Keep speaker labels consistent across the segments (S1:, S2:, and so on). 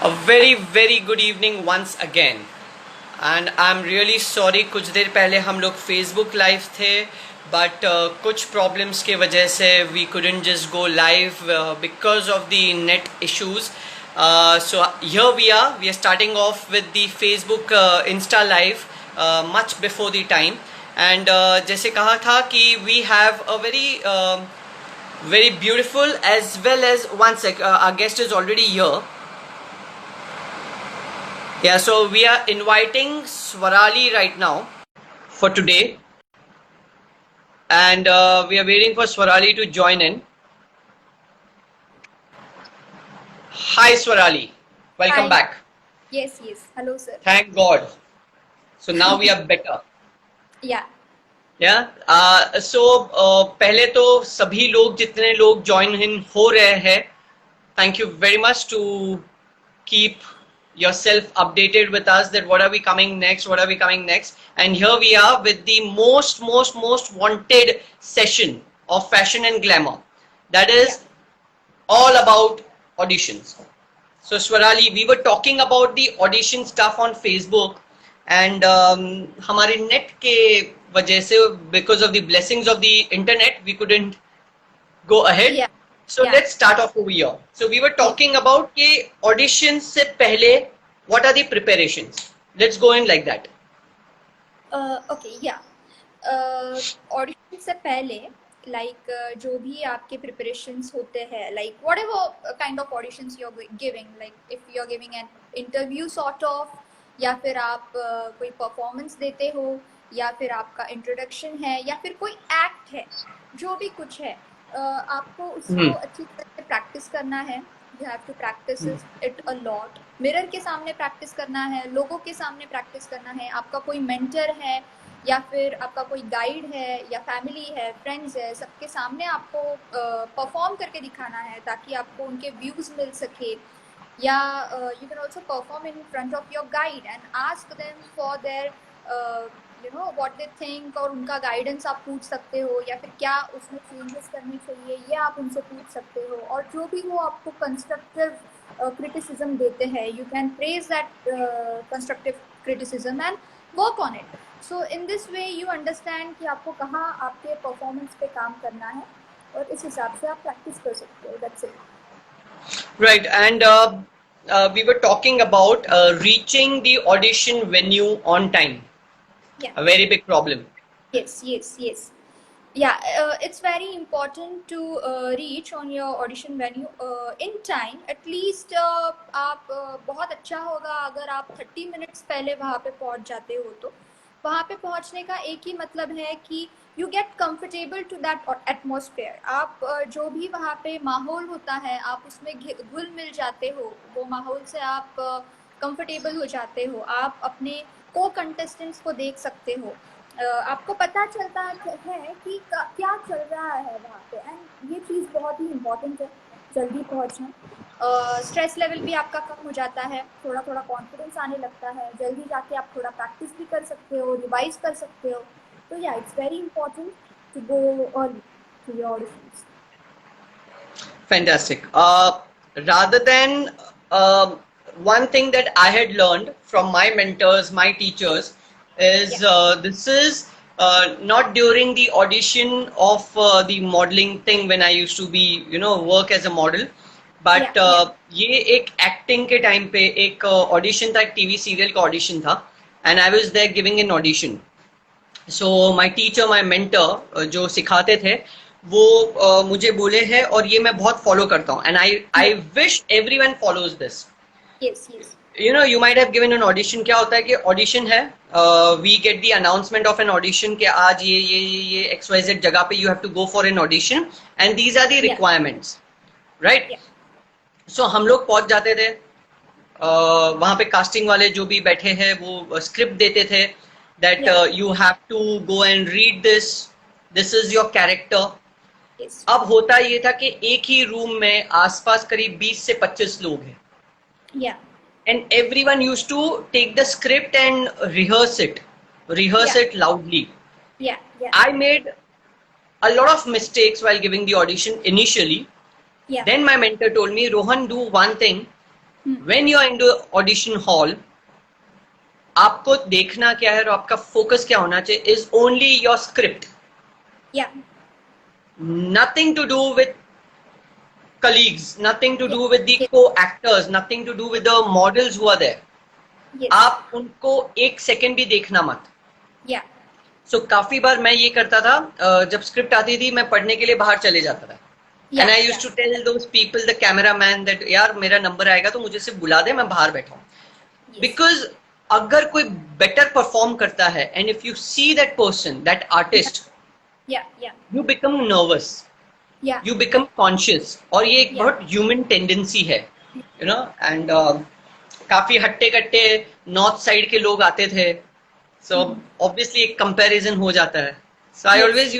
S1: A very good evening once again. And I'm really sorry, कुछ देर पहले हम लोग Facebook live थे, but कुछ problems के वजह से we couldn't just go live because of the net issues. So here we are starting off with the Facebook Insta live much before the time. And जैसे कहा था कि we have a very beautiful as well as our guest is already here. Yeah, so we are inviting Swarali right now for today, and we are waiting for Swarali to join in. Hi Swarali, welcome
S2: Hi.
S1: back.
S2: Yes. Hello, sir.
S1: Thank God. So now we are better.
S2: Yeah.
S1: Yeah. पहले तो सभी लोग जितने लोग join in हो रहे हैं, thank you very much to keep yourself updated with us that what are we coming next, and here we are with the most wanted session of Fashion and Glamour, that is all about auditions. So Swarali, we were talking about the audition stuff on Facebook, and हमारे net के वजह से, because of the blessings of the internet, we couldn't go ahead.
S2: Yeah.
S1: So let's start off over here. So we were talking about के auditions से पहले what are the preparations? Let's go in like that.
S2: Okay. Yeah. Audition से पहले like जो भी आपके preparations होते हैं, like whatever kind of auditions you're giving, like if you're giving an interview sort of, या फिर आप कोई performance देते हो, या फिर आपका introduction है, या फिर कोई act है, जो भी कुछ है, आपको उसको अच्छी तरह से practice करना है. You have to practice it a lot. Mirror के सामने प्रैक्टिस करना है, लोगों के सामने प्रैक्टिस करना है, आपका कोई मेंटर है या फिर आपका कोई गाइड है या फैमिली है, फ्रेंड्स है, सबके सामने आपको परफॉर्म करके दिखाना है ताकि आपको उनके व्यूज मिल सके. या you can also perform in front of your guide and ask them for their what they think, और उनका गाइडेंस आप पूछ सकते हो, या फिर क्या उसमें चेंजेस करनी चाहिए ये आप उनसे पूछ सकते हो. और जो भी वो आपको कंस्ट्रक्टिव criticism देते हैं, you can praise that constructive criticism and work on it. So in this way you understand कि आपको कहाँ आपके performance पे काम करना है, और इस हिसाब से आप practice कर सकते हो. That's it.
S1: Right, and we were talking about reaching the audition venue on time.
S2: Yeah.
S1: A very big problem.
S2: Yes. Yeah, it's very important to reach on your audition venue in time. At least आप बहुत अच्छा होगा अगर आप 30 minutes पहले वहाँ पे पहुँच जाते हो. तो वहाँ पे पहुँचने का एक ही मतलब है कि you get comfortable to that atmosphere. आप जो भी वहाँ पे माहौल होता है आप उसमें घुल मिल जाते हो, वो माहौल से आप comfortable हो जाते हो, आप अपने co-contestants को देख सकते हो, आपको पता चलता है कि क्या चल रहा है वहाँ पे. एंड ये चीज़ बहुत ही इम्पोर्टेंट है, जल्दी पहुँचना. स्ट्रेस लेवल भी आपका कम हो जाता है, थोड़ा कॉन्फिडेंस आने लगता है, जल्दी जाके आप थोड़ा प्रैक्टिस भी कर सकते हो, रिवाइज कर सकते हो. तो yeah it's very important to go early to your auditions.
S1: Fantastic. Rather than one thing that I had learned from my mentors, my teachers, is this is not during the audition of the modeling thing when I used to be, work as a model, but ये एक acting के time पे एक audition था, एक TV serial का audition था, and I was there giving an audition. So my teacher, my mentor, जो सिखाते थे, वो मुझे बोले हैं और ये मैं बहुत फॉलो करता हूँ, and I wish everyone follows this.
S2: Yes.
S1: You might have given an audition. क्या होता है कि audition है, we get the announcement of an audition कि आज ये XYZ जगह पे you have to go for an audition and these are the requirements, right? So हम लोग पहुंच जाते थे, वहाँ पे कास्टिंग वाले जो भी बैठे हैं वो स्क्रिप्ट देते थे that you have to go and read this is your character. अब होता ये था कि एक ही रूम में आसपास करीब 20 से 25 लोग हैं. And everyone used to take the script and rehearse it loudly. I made a lot of mistakes while giving the audition initially. Then my mentor told me, Rohan, do one thing, When you are in the audition hall, आपको देखना क्या है और आपका focus क्या होना चाहिए is only your script.
S2: Yeah.
S1: Nothing to do with colleagues, nothing to
S2: Yeah.
S1: do with the
S2: Yes.
S1: co-actors, nothing to do with the models who are there.
S2: Yes.
S1: आप उनको एक सेकंड भी देखना मत.
S2: Yeah.
S1: सो काफी बार मैं ये करता था, जब स्क्रिप्ट आती थी मैं पढ़ने के लिए बाहर चले जाता था. And I used to tell those people, the cameraman, that यार मेरा नंबर आएगा तो मुझे सिर्फ बुला दे, मैं बाहर बैठा हूँ. बिकॉज अगर कोई बेटर परफॉर्म करता है and if you see that person, that artist, you become nervous, you become conscious. और ये एक बहुत ह्यूमन टेंडेंसी है, यू नो. एंड काफी हट्टे कट्टे नॉर्थ साइड के लोग आते थे, so obviously एक comparison हो जाता है. So I always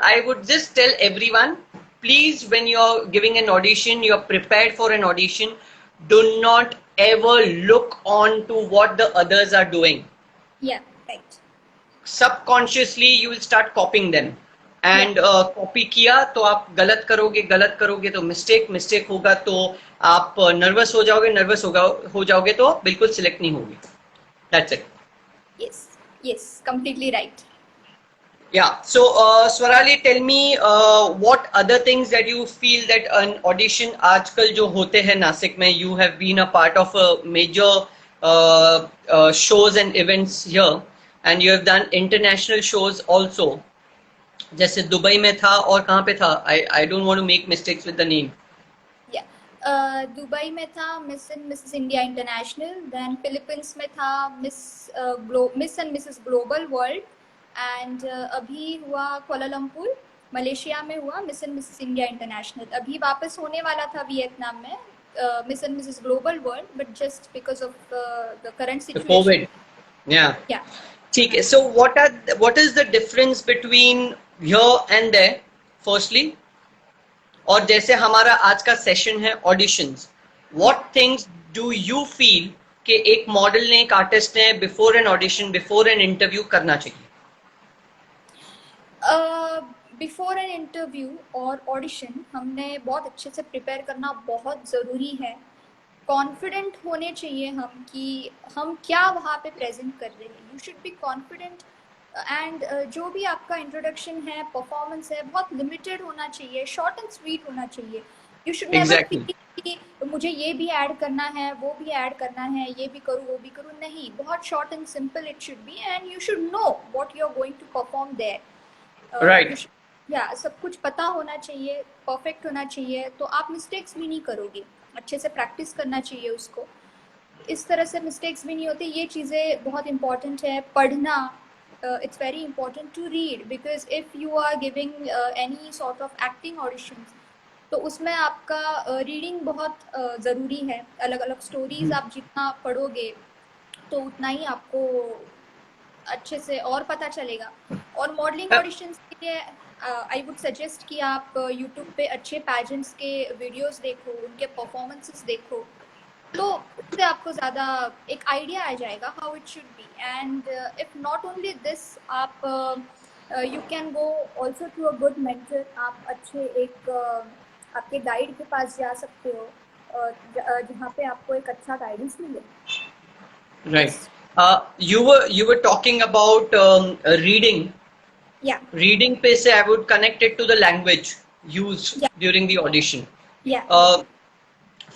S1: I would just tell everyone, please, when you're giving an audition, you're prepared for an audition, do not ever look on to what the others are doing.
S2: Yeah, right.
S1: Subconsciously you will start copying them. And copy किया तो आप गलत करोगे तो mistake होगा तो आप nervous हो जाओगे तो बिल्कुल select नहीं होगी. That's it.
S2: Yes, completely right.
S1: Yeah. So, Swarali, tell me what other things that you feel that an audition आजकल जो होते हैं नासिक में, you have been a part of a major shows and events here, and you have done international shows also. जैसे Dubai में था और कहाँ पे था? I don't want to make mistakes with the name.
S2: Dubai में था Miss and Mrs India International, then Philippines में था Miss and Mrs Global World, and अभी हुआ कुआलालंपुर मलेशिया में हुआ Miss and Mrs India International. अभी वापस होने वाला था वियतनाम में Miss and Mrs Global World, but just because of the current situation.
S1: Covid. Yeah. ठीक है. सो what is the difference between here and there, firstly? और जैसे हमारा आज का सेशन है auditions, what things do you feel कि एक मॉडल ने, एक आर्टिस्ट ने before an audition, before an interview करना चाहिए?
S2: बिफोर एन इंटरव्यू और ऑडिशन हमने बहुत अच्छे से प्रिपेयर करना बहुत ज़रूरी है. कॉन्फिडेंट होने चाहिए हम कि हम क्या वहाँ पे प्रेजेंट कर रहे हैं. You should be confident. And जो भी आपका इंट्रोडक्शन है, परफॉर्मेंस है, बहुत लिमिटेड होना चाहिए, शॉर्ट एंड स्वीट होना चाहिए. यू शुड नेवर थिंक कि मुझे ये भी ऐड करना है, वो भी ऐड करना है, ये भी करूँ, वो भी करूँ. नहीं, बहुत short and simple it should be, and you should know what you are going to perform there.
S1: Right.
S2: Yeah सब कुछ पता होना चाहिए, परफेक्ट होना चाहिए, तो आप मिस्टेक्स भी नहीं करोगे. अच्छे से प्रैक्टिस करना चाहिए उसको. इस तरह से मिस्टेक्स भी नहीं होती. ये चीज़ें बहुत इंपॉर्टेंट है. पढ़ना, it's very important to read, because if you are giving any sort of acting auditions, तो उसमें आपका रीडिंग बहुत ज़रूरी है. अलग अलग स्टोरीज आप जितना पढ़ोगे तो उतना ही आपको अच्छे से और पता चलेगा. और मॉडलिंग ऑडिशंस के लिए आई वुड सजेस्ट कि आप यूट्यूब पे अच्छे पैजेंट्स के वीडियोस देखो, उनके परफॉर्मेंसेस देखो, तो उससे आपको ज़्यादा एक आइडिया आ जाएगा how it should be. And if not only this, आप you can go also to a good mentor. आप अच्छे एक आपके गाइड के पास जा सकते हो, जहाँ पे आपको एक अच्छा गाइडेंस मिले.
S1: Right. you were talking about reading.
S2: Yeah.
S1: Reading पे से I would connect it to the language used during the audition.
S2: Yeah.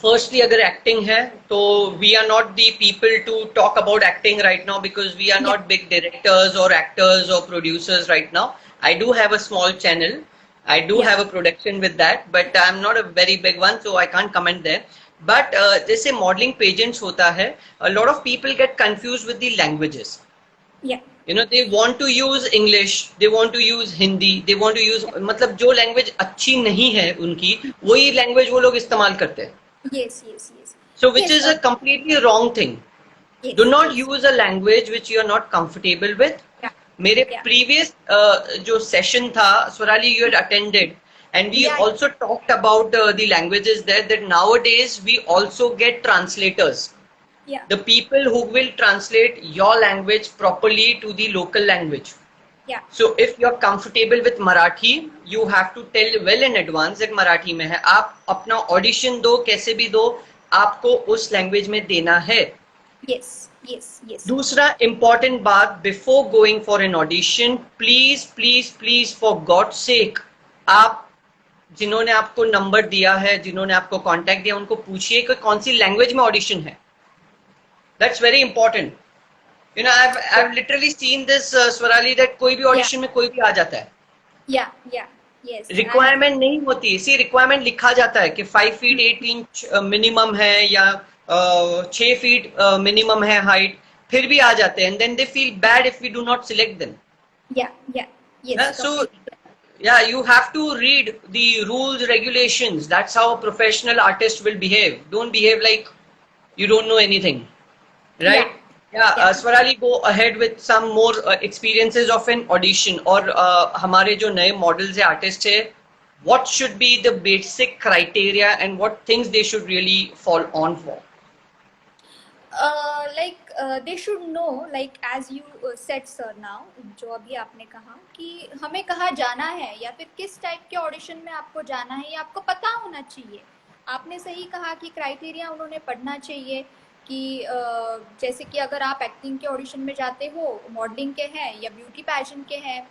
S1: Firstly, अगर acting है तो we are not the people to talk about acting right now, because we are not big directors or actors or producers right now. I do have a small channel. I do have a production with that, but I'm not a very big one, so I can't comment there. But जैसे modeling pageants होता है, a lot of people get confused with the languages.
S2: Yeah.
S1: You know, they want to use English, they want to use Hindi, they want to use, मतलब जो language अच्छी नहीं है उनकी, वही language वो लोग इस्तेमाल करते हैं.
S2: Yes.
S1: So which is a completely wrong thing.
S2: Yes,
S1: Do not use a language which you are not comfortable with. मेरे previous जो session था, Swarali, you had attended, and we also talked about the languages there, that nowadays we also get translators.
S2: Yeah.
S1: The people who will translate your language properly to the local language.
S2: Yeah.
S1: So if you're comfortable with Marathi, you have to tell well in advance that Marathi में है. आप अपना audition दो, कैसे भी दो, आपको उस लैंग्वेज में देना है।
S2: yes yes yes
S1: दूसरा इंपॉर्टेंट बात, before going for an audition, please please please for God sake, आप जिन्होंने आपको नंबर दिया है, जिन्होंने आपको कांटेक्ट दिया, उनको पूछिए कि कौन सी लैंग्वेज में ऑडिशन है। That's very important. You know, I've literally seen this, Swarali, that कोई भी ऑडिशन में कोई भी आ जाता है।
S2: yeah yes
S1: रिक्वायरमेंट नहीं होती, इसी रिक्वायरमेंट लिखा जाता है कि 5 फीट 8 इंच मिनिमम है या 6 फीट मिनिमम है हाइट, फिर भी आ जाते हैं, and then they feel bad if we do not select them.
S2: yeah yes
S1: So yeah, you have to read the rules, regulations. That's how a professional artist will behave. Don't behave like you don't know anything, right? Yeah, Swarali, go ahead with some more experiences of an audition. और हमारे जो नए models है, artists है, what should be the basic criteria and what things they should really fall on for?
S2: They should know, like as you said sir now, जो अभी आपने कहा कि हमें कहाँ जाना है या फिर किस टाइप के ऑडिशन में आपको जाना है, ये आपको पता होना चाहिए। आपने सही कहा कि क्राइटेरिया उन्होंने पढ़ना चाहिए कि जैसे कि अगर आप एक्टिंग के ऑडिशन में जाते हो, मॉडलिंग के हैं या ब्यूटी पैजेंट के हैं,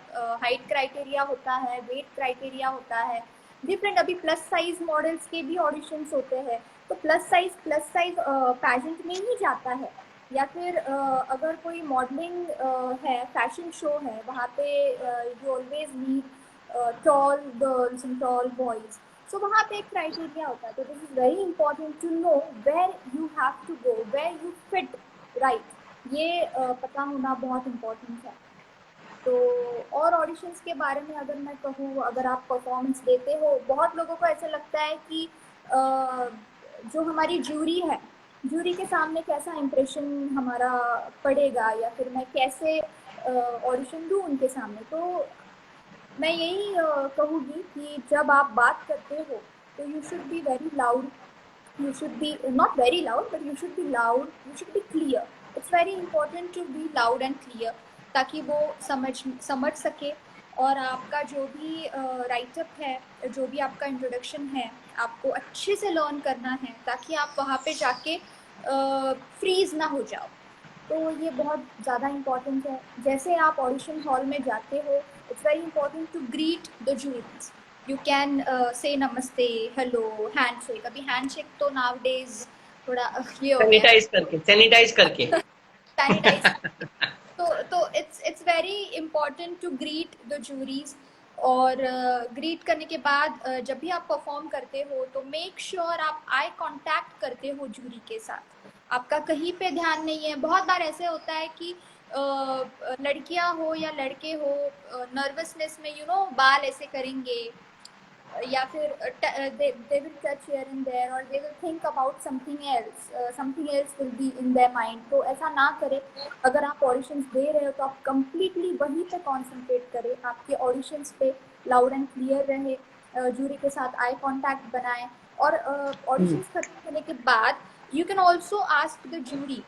S2: हाइट क्राइटेरिया होता है, वेट क्राइटेरिया होता है, डिफरेंट। अभी प्लस साइज मॉडल्स के भी ऑडिशंस होते हैं, तो प्लस साइज पैजेंट में ही जाता है। या फिर अगर कोई मॉडलिंग है, फैशन शो है, वहाँ पे you always need tall girls and tall boys, so वहाँ पे एक क्राइटेरिया होता है। तो this is very important to know where you have to go, where you fit right. ये पता होना बहुत इम्पोर्टेंट है। तो और ऑडिशंस के बारे में अगर मैं कहूँ, अगर आप परफॉर्मेंस देते हो, बहुत लोगों को ऐसा लगता है कि जो हमारी जूरी है, जूरी के सामने कैसा इम्प्रेशन हमारा पड़ेगा या फिर मैं कैसे ऑडिशन दूँ उनके सामने। तो मैं यही कहूँगी कि जब आप बात करते हो तो you should be very loud, you should be not very loud but you should be loud, you should be clear. It's very important to be loud and clear ताकि वो समझ सके। और आपका जो भी राइटअप है, जो भी आपका इंट्रोडक्शन है, आपको अच्छे से लर्न करना है ताकि आप वहाँ पे जाके फ्रीज ना हो जाओ। तो ये बहुत ज़्यादा इम्पोर्टेंट है। जैसे आप ऑडिशन हॉल में जाते हो, it's very important to greet the juries. You can say namaste, hello, handshake. अभी handshake तो nowadays थोड़ा ये हो गया,
S1: सैनिटाइज करके
S2: sanitize। तो it's very important to greet the juries। और ग्रीट करने के बाद जब भी आप परफॉर्म करते हो तो मेक श्योर आप आई कांटेक्ट करते हो जूरी के साथ, आपका कहीं पे ध्यान नहीं है। बहुत बार ऐसे होता है कि लड़कियां हो या लड़के हो, नर्वसनेस में बाल ऐसे करेंगे या फिर they will touch here and there or they will think about something else will be in their mind। तो ऐसा ना करें। अगर आप ऑडिशंस दे रहे हो तो आप completely वहीं पे कॉन्सेंट्रेट करें, आपके ऑडिशंस पे लाउड एंड क्लियर रहे, जूरी के साथ आई कांटेक्ट बनाएं। और ऑडिशंस खत्म होने के बाद you can also ask the jury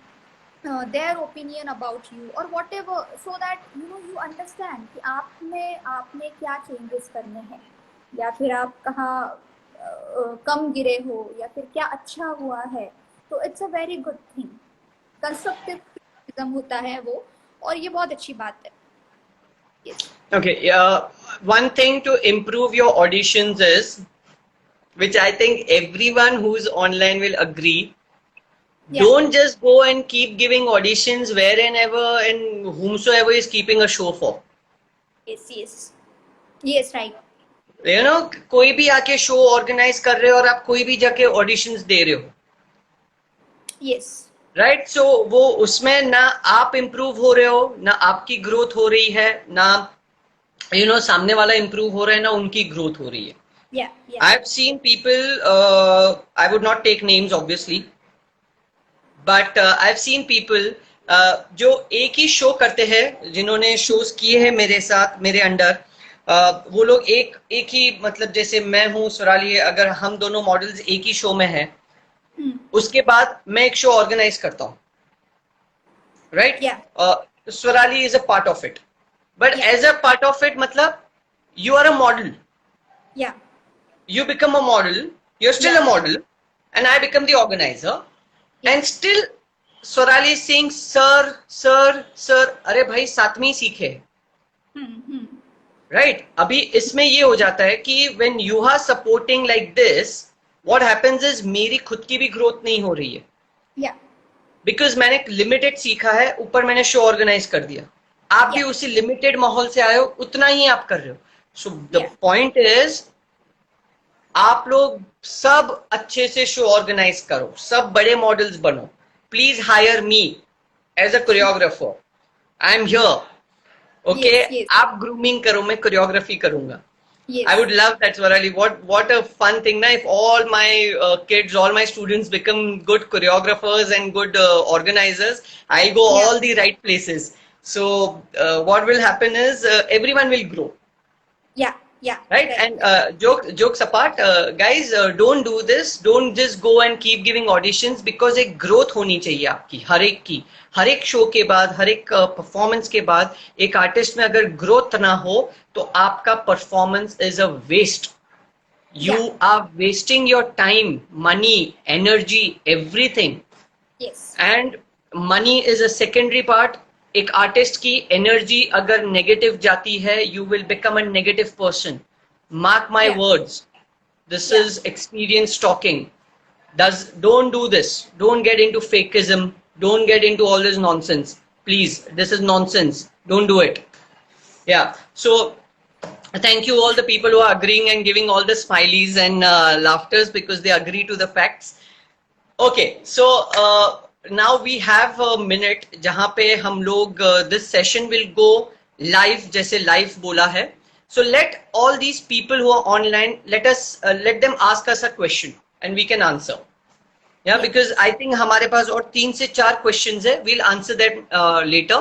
S2: their opinion about you or whatever, so that you understand कि आपने क्या changes करने हैं, या फिर आप कहाँ कम गिरे हो या फिर क्या अच्छा हुआ है। तो it's a very good thing, constructive criticism होता है वो, और ये बहुत अच्छी बात है। yes.
S1: Okay, one thing to improve your auditions is, which I think everyone who's online will agree, don't just go and keep giving auditions wherever and whomsoever is keeping a show for.
S2: Yes, right.
S1: कोई भी आके show organise कर रहे हो और आप कोई भी जाके ऑडिशंस दे रहे हो,
S2: yes,
S1: राइट। सो वो उसमें ना आप इम्प्रूव हो रहे हो, ना आपकी ग्रोथ हो रही है, ना सामने वाला इम्प्रूव हो रहा है, ना उनकी ग्रोथ हो रही है।
S2: yeah.
S1: I have seen people, I would not take names obviously, but I have seen people जो एक ही शो करते हैं, जिन्होंने शोज किए हैं मेरे साथ, मेरे अंडर, वो लोग एक ही, मतलब जैसे मैं हूँ, स्वराली है, अगर हम दोनों मॉडल्स एक ही शो में हैं, उसके बाद मैं एक शो ऑर्गेनाइज करता हूँ, right. Swarali is a part of it, but as a part of it, मतलब you are a model, you become a model, you are still a model, and I become the organizer, and still Swarali is saying, sir, sir, sir. अरे भाई सातवीं सीखे, right? अभी इसमें ये हो जाता है कि when you are supporting like this, what happens is मेरी खुद की भी ग्रोथ नहीं हो रही है,
S2: yeah,
S1: बिकॉज मैंने लिमिटेड सीखा है, ऊपर मैंने शो ऑर्गेनाइज कर दिया, आप भी
S2: Yeah.
S1: उसी लिमिटेड माहौल से आए हो, उतना ही आप कर रहे हो. So the
S2: Yeah.
S1: Point is आप लोग सब अच्छे से शो ऑर्गेनाइज करो, सब बड़े मॉडल्स बनो. Please hire me as a choreographer, I am here. Okay,
S2: Yes, yes.
S1: आप ग्रूमिंग करो, मैं कोरियोग्राफी करूंगा.
S2: Yes.
S1: I would love that, Swarali. What a fun thing, na? If all my kids, all my students become good choreographers and good organizers, I'll go
S2: Yeah.
S1: all the right places. So what will happen is everyone will grow,
S2: Yeah, yeah.
S1: right? And jokes apart, guys, don't do this. Don't just go and keep giving auditions, because एक growth होनी चाहिए आपकी हर एक show के बाद, हर एक performance के बाद. एक आर्टिस्ट में अगर ग्रोथ ना हो तो आपका performance is a waste. You are wasting your time, money, energy, everything.
S2: Yes.
S1: And money is a secondary part. एक आर्टिस्ट की एनर्जी अगर नेगेटिव जाती है, you will become a negative person. Mark my
S2: Yeah.
S1: Words, this
S2: Yeah.
S1: Is experience talking. Don't do this. Don't get into fakeism. Don't get into all this nonsense. Please, this is nonsense. Don't do it. Yeah. So thank you all the people who are agreeing and giving all the smileys and laughters, because they agree to the facts. Okay, so now we have a minute जहां पे हम लोग this session will go live, जैसे live बोला है. So let all these people who are online, let them ask us a question and we can answer. Yeah, because I think हमारे पास और 3 से 4 questions है. We'll answer that later.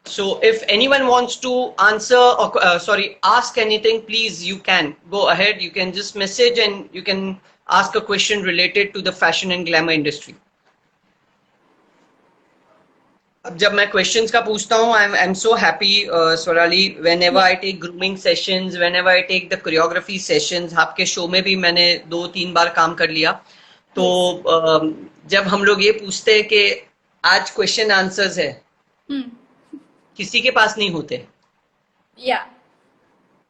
S1: So if anyone wants to answer or ask anything, please, you can go ahead. You can just message and you can ask a question related to the fashion and glamour industry. अब जब मैं questions का पूछता हूँ, I'm so happy, Swarali. Whenever I take grooming sessions, whenever I take the choreography sessions, आपके show में भी मैंने 2-3 बार काम कर लिया. तो जब हम लोग ये पूछते हैं कि आज क्वेश्चन आंसर्स है, किसी के पास नहीं होते.
S2: Yeah.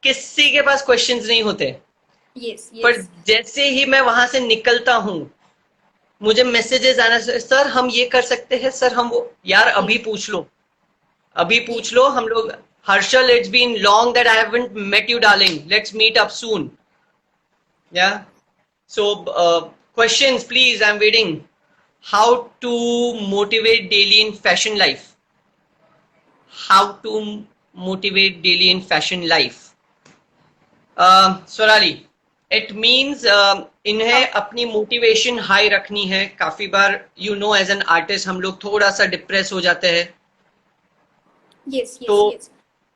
S1: किसी के पास क्वेश्चंस नहीं होते.
S2: Yes, yes.
S1: पर जैसे ही मैं वहां से निकलता हूं, मुझे मैसेजेस आना, सर हम ये कर सकते हैं, सर हम वो. यार अभी पूछ लो, अभी पूछ लो. हम लोग, Harshal, it's been long that I haven't met you darling, let's meet up soon. Yeah, so questions please, I am waiting. How to motivate daily in fashion life? How to motivate daily in fashion life? Swarali, it means इन्हें अपनी motivation high रखनी है. काफी बार as an artist हम लोग थोड़ा सा depress हो जाते हैं.
S2: Yes, yes,
S1: तो
S2: yes.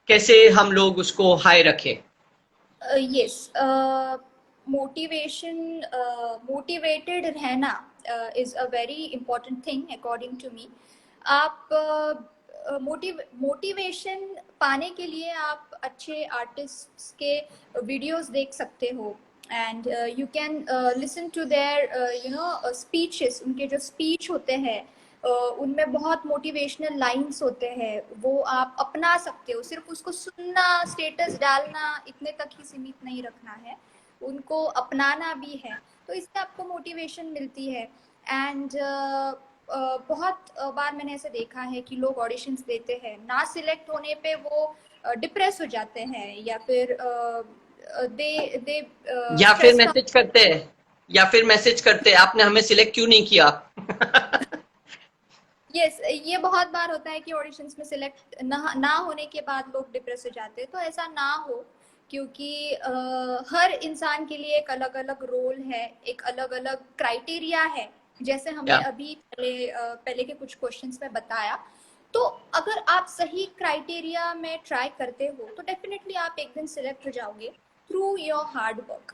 S1: कैसे हम लोग उसको हाई रखें?
S2: Yes. Motivated रहना is a very important thing according to me. आप मोटिवेशन पाने के लिए आप अच्छे आर्टिस्ट्स के वीडियोस देख सकते हो, and you can listen to their speeches. उनके जो स्पीच होते हैं उनमें बहुत मोटिवेशनल लाइंस होते हैं, वो आप अपना सकते हो. सिर्फ उसको सुनना, स्टेटस डालना, इतने तक ही सीमित नहीं रखना है, उनको अपनाना भी है. तो इससे आपको मोटिवेशन मिलती है. एंड बहुत बार मैंने ऐसे देखा है कि लोग ऑडिशंस देते हैं, ना सिलेक्ट होने पे वो डिप्रेस हो जाते हैं, या फिर दे
S1: या फिर मैसेज करते हैं, आपने हमें सिलेक्ट क्यों नहीं किया?
S2: यस, ये बहुत बार होता है कि ऑडिशंस में सिलेक्ट ना होने के बाद लोग डिप्रेस हो जाते हैं. तो ऐसा ना हो, क्योंकि हर इंसान के लिए एक अलग अलग रोल है, एक अलग अलग क्राइटेरिया है, जैसे हमने अभी पहले के कुछ क्वेश्चंस में बताया. तो अगर आप सही क्राइटेरिया में ट्राई करते हो तो डेफिनेटली आप एक दिन सिलेक्ट हो जाओगे थ्रू योर हार्ड वर्क.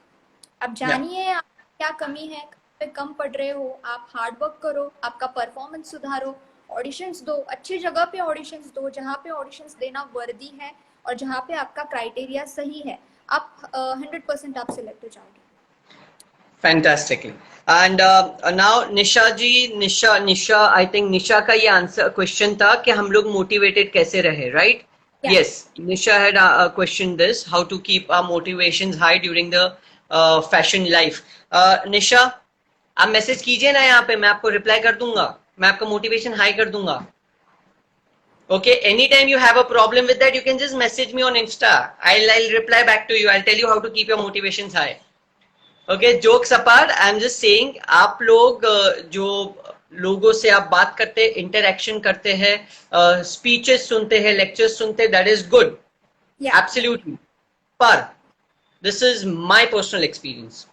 S2: आप जानिए आप क्या कमी है, पे कम पढ़ रहे हो, आप हार्ड वर्क करो, आपका परफॉर्मेंस सुधारो, ऑडिशंस दो, अच्छी जगह पे ऑडिशंस दो, जहाँ पे ऑडिशंस देना वर्दी है और जहाँ पे आपका क्राइटेरिया सही है. आप 100% आप सिलेक्ट हो जाओगे.
S1: Fantastically. And now Nisha ji, Nisha, I think Nisha का ये आंसर क्वेश्चन था कि हम लोग मोटिवेटेड कैसे रहे, right?
S2: Yeah.
S1: Yes, Nisha had questioned this, how to keep our motivations high during the fashion life. Nisha, आप मैसेज कीजिए ना यहाँ पे, मैं आपको रिप्लाई कर दूंगा, मैं आपका मोटिवेशन हाई कर दूंगा. Okay, anytime you have a problem with that, you can just message me on Insta. I'll reply back to you. I'll tell you how to keep your motivations high. Okay, jokes apart, I'm just saying, आप लोग जो लोगों से आप बात करते हैं, interaction करते हैं, स्पीचेस सुनते हैं, लेक्चर्स सुनते हैं, that is good.
S2: Yeah.
S1: Absolutely. पर this is my personal experience.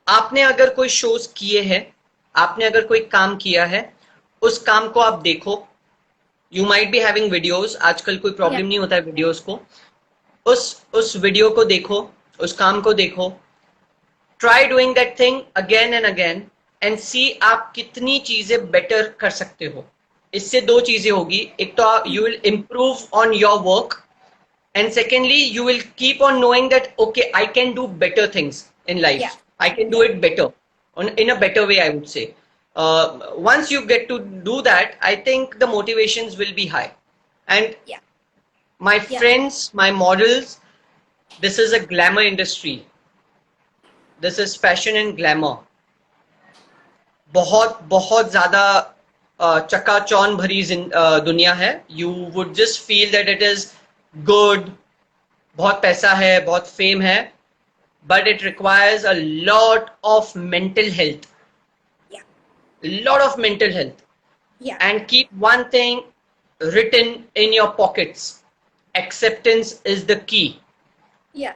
S1: आपने अगर कोई शोज किए हैं, आपने अगर कोई काम किया है, उस काम को आप देखो. You might be having videos. आजकल कोई प्रॉब्लम नहीं होता है वीडियोस को. उस वीडियो को देखो, उस काम को देखो. Try doing that thing again and again and see आप कितनी चीजें बेटर कर सकते हो. इससे दो चीजें होगी. एक तो you will improve on your work and secondly you will keep on knowing that okay, I can do better things in life.
S2: Yeah.
S1: I can do it better, in a better way, I would say. Once you get to do that, I think the motivations will be high. And my friends, my models, this is a glamour industry. This is fashion and glamour. बहुत बहुत ज्यादा चकाचौंध भरी दुनिया है. You would just feel that it is good. बहुत पैसा है, बहुत फेम है, but it requires a lot of mental health.
S2: Yeah.
S1: Lot of mental health.
S2: Yeah.
S1: And keep one thing written in your pockets. Acceptance is the key.
S2: Yeah.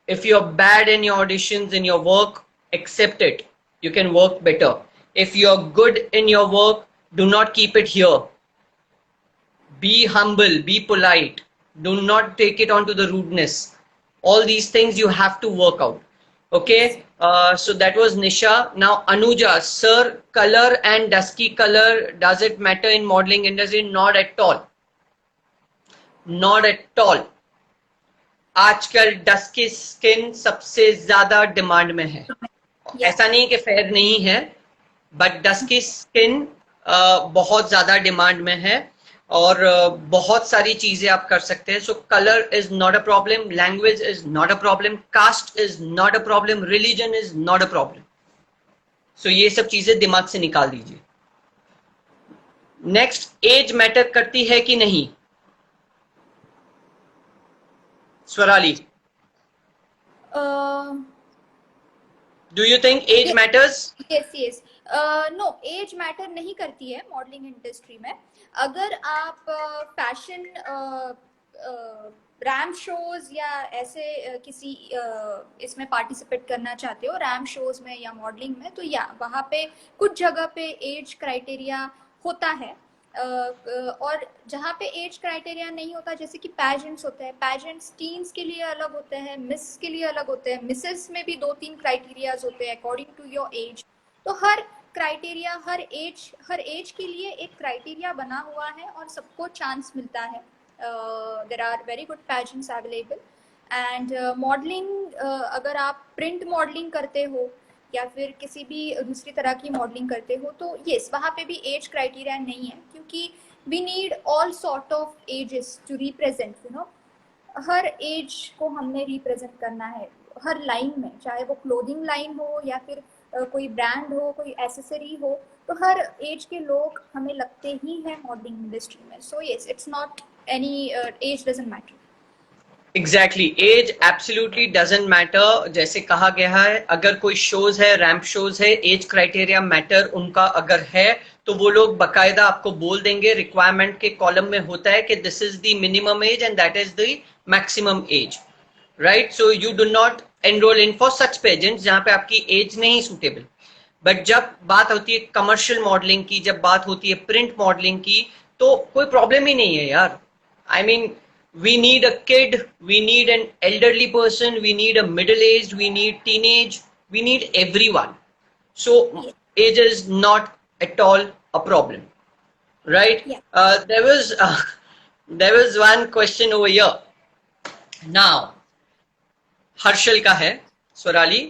S1: If you're bad in your auditions, in your work, accept it. You can work better. If you're good in your work, do not keep it here. Be humble, be polite. Do not take it onto the rudeness. All these things you have to work out. Okay, so that was Nisha. Now Anuja, sir, color and dusky color, does it matter in modeling industry? Not at all. Not at all. आजकल dusky skin सबसे ज्यादा demand में है. ऐसा नहीं कि fair नहीं है, बट डस्की स्किन बहुत ज्यादा डिमांड में है और बहुत सारी चीजें आप कर सकते हैं. So colour is not a problem, language is not a problem, caste is not a problem, religion is not a problem. So ये सब चीजें दिमाग से निकाल दीजिए. नेक्स्ट, एज मैटर करती है कि नहीं? Swarali, do you think age matters?
S2: Yes. No, age matter नहीं करती है मॉडलिंग इंडस्ट्री में. अगर आप फैशन रैम्प शोज या ऐसे किसी इसमें पार्टिसिपेट करना चाहते हो, रैम्प शोज में या मॉडलिंग में, तो या वहाँ पे कुछ जगह पे एज क्राइटेरिया होता है. और जहाँ पे एज क्राइटेरिया नहीं होता, जैसे कि पैजेंट्स होते हैं, पैजेंट्स टीन्स के लिए अलग होते हैं, मिस के लिए अलग होते हैं, मिसेस में भी 2-3 क्राइटेरियाज होते हैं अकॉर्डिंग टू योर एज. तो हर क्राइटेरिया, हर एज के लिए एक क्राइटेरिया बना हुआ है और सबको चांस मिलता है. There are very good pageants available. And modelling, अगर आप प्रिंट मॉडलिंग करते हो या फिर किसी भी दूसरी तरह की मॉडलिंग करते हो, तो यस, वहाँ पे भी एज क्राइटेरिया नहीं है, क्योंकि we need all sort of ages to represent, you know. हर एज को हमने रिप्रेजेंट करना है हर लाइन में, चाहे वो क्लोथिंग लाइन हो या फिर कोई ब्रांड हो, कोई एसेसरी हो, तो हर एज के लोग हमें लगते ही हैं मॉडलिंग इंडस्ट्री में. So yes, it's not any, age doesn't matter.
S1: Exactly, age absolutely doesn't matter. जैसे कहा गया है, अगर कोई शोज है, रैंप शोज है, एज क्राइटेरिया मैटर उनका अगर है, तो वो लोग बकायदा आपको बोल देंगे. रिक्वायरमेंट के कॉलम में होता है कि this is the minimum age and that is the maximum age, right? So you do not enrol in for such pageants जहां पे आपकी एज नहीं सूटेबल. बट जब बात होती है कमर्शियल मॉडलिंग की, जब बात होती है प्रिंट मॉडलिंग की, तो कोई प्रॉब्लम ही नहीं है यार. I mean, we need a kid, we need an elderly person, we need a middle-aged, we need teenage, we need everyone. So age is not at all a problem, right? There was one question over here. Now, Harshal ka hai, Swarali,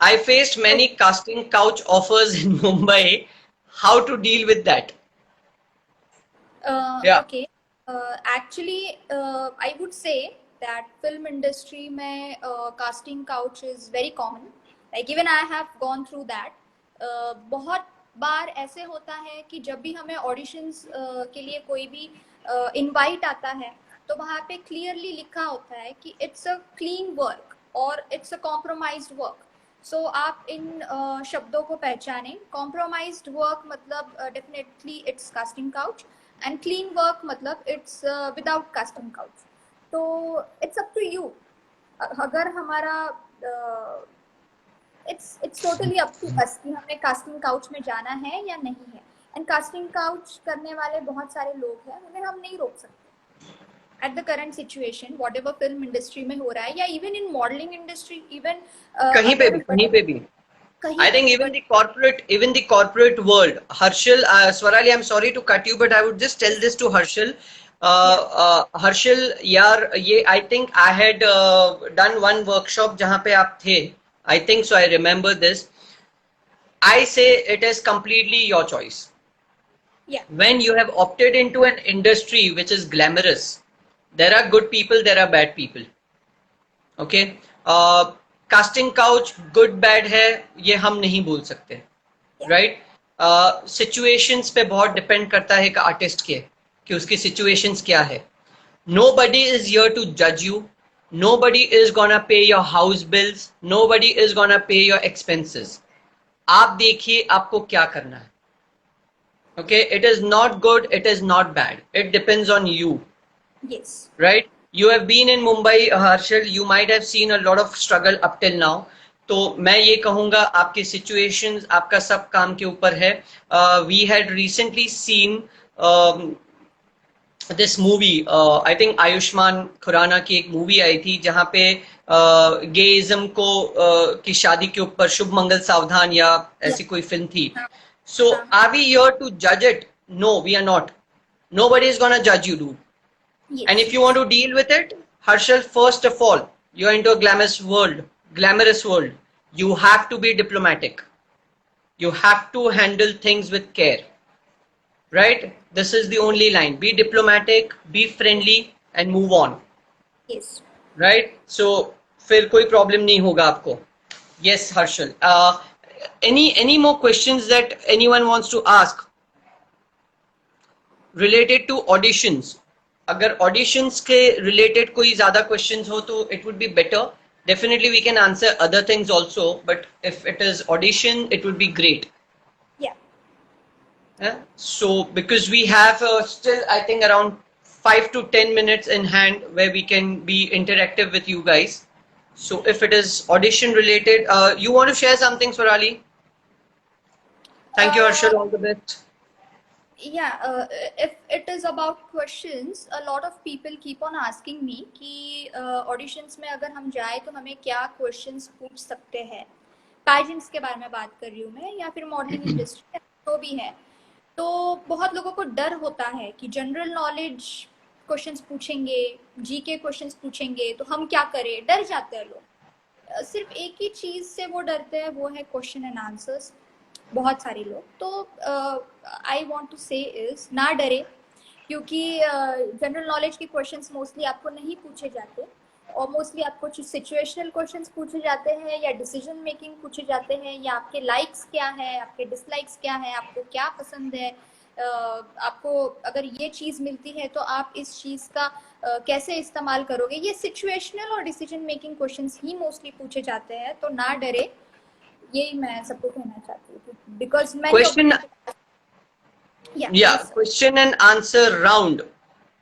S1: I faced many casting couch offers in Mumbai. How to deal with that? Yeah.
S2: Okay. Actually, I would say that film industry में casting couch is very common. Like even I have gone through that. बहुत बार ऐसे होता है कि जब भी हमें auditions के लिए कोई भी इनवाइट आता है तो वहाँ पे क्लियरली लिखा होता है कि इट्स अ क्लीन वर्क और it's a compromised work. So आप इन शब्दों को पहचानें. कॉम्प्रोमाइज्ड वर्क मतलब definitely it's casting couch and clean work मतलब इट्स विदाउट कास्टिंग काउच. तो इट्स अप टू यू. अगर हमारा it's totally up to us कि हमें कास्टिंग काउच में जाना है या नहीं है. एंड कास्टिंग काउच करने वाले बहुत सारे लोग हैं, उन्हें हम नहीं रोक सकते. At the current situation, whatever film industry में हो रहा है या even in modeling industry, even
S1: कहीं पे भी. I think even the corporate world. Harshal, Swarali, I'm sorry to cut you, but I would just tell this to Harshal. Harshal, यार ये I think I had done one workshop जहाँ पे आप थे. I think so. I remember this. I say it is completely your choice.
S2: Yeah.
S1: When you have opted into an industry which is glamorous, there are good people, there are bad people. Okay. Casting couch good bad है ये हम नहीं बोल सकते. Right. Situations पे बहुत depend करता है एक आर्टिस्ट के कि उसकी सिचुएशंस क्या है. नोबडी इज हियर टू जज you. Nobody is gonna pay your house bills. Nobody is gonna pay your expenses. आप देखिए आपको क्या करना है. Okay. It is not good, it is not bad, it depends on you.
S2: Yes.
S1: Right. You have been in Mumbai, Harshal. You might have seen a lot of struggle up till now. तो मैं ये कहूँगा आपकी situations, आपका सब काम के ऊपर है. We had recently seen this movie. I think Ayushman Khurana की एक मूवी आई थी जहाँ पे गेइज्म को की शादी के ऊपर शुभ मंगल सावधान या ऐसी कोई फिल्म थी. So are we here to judge it? No, we are not. Nobody is gonna judge you, dude.
S2: Yes.
S1: And if you want to deal with it, Harshal, first of all, you're into a glamorous world. You have to be diplomatic. You have to handle things with care. Right? This is the only line. Be diplomatic, be friendly, and move on.
S2: Yes.
S1: Right? So, फिर कोई problem नहीं होगा आपको. Yes, Harshal. Any more questions that anyone wants to ask related to auditions? अगर auditions के related कोई ज्यादा questions हो तो it would be better. Definitely we can answer other things also, but if it is audition it would be great. So because we have still I think around 5 to 10 minutes in hand where we can be interactive with you guys. So if it is audition related, you want to share something, Swarali? Thank you, Harshal. All the best.
S2: Yeah, if it is about questions, a lot of people keep on asking me कि auditions में अगर हम जाए तो हमें क्या questions पूछ सकते हैं. Pageants के बारे में बात कर रही हूँ मैं, या फिर modeling industry तो भी है. तो बहुत लोगों को डर होता है कि जनरल नॉलेज क्वेश्चंस पूछेंगे, जीके क्वेश्चंस पूछेंगे तो हम क्या करें. डर जाते हैं लोग. सिर्फ एक ही चीज से वो डरते हैं, वो है क्वेश्चन एंड आंसर्स. बहुत सारे लोग. तो आई वांट टू से इज ना डरे, क्योंकि जनरल नॉलेज के क्वेश्चंस मोस्टली आपको नहीं पूछे जाते और मोस्टली आपको सिचुएशनल क्वेश्चंस पूछे जाते हैं या डिसीजन मेकिंग पूछे जाते हैं, या आपके लाइक्स क्या है, आपके डिसलाइक्स क्या है, आपको क्या पसंद है, आपको अगर ये चीज़ मिलती है तो आप इस चीज़ का कैसे इस्तेमाल करोगे. ये सिचुएशनल और डिसीजन मेकिंग क्वेश्चंस ही मोस्टली पूछे जाते हैं. तो ना डरे, यही मैं सबको कहना चाहती हूँ. Because
S1: question and answer round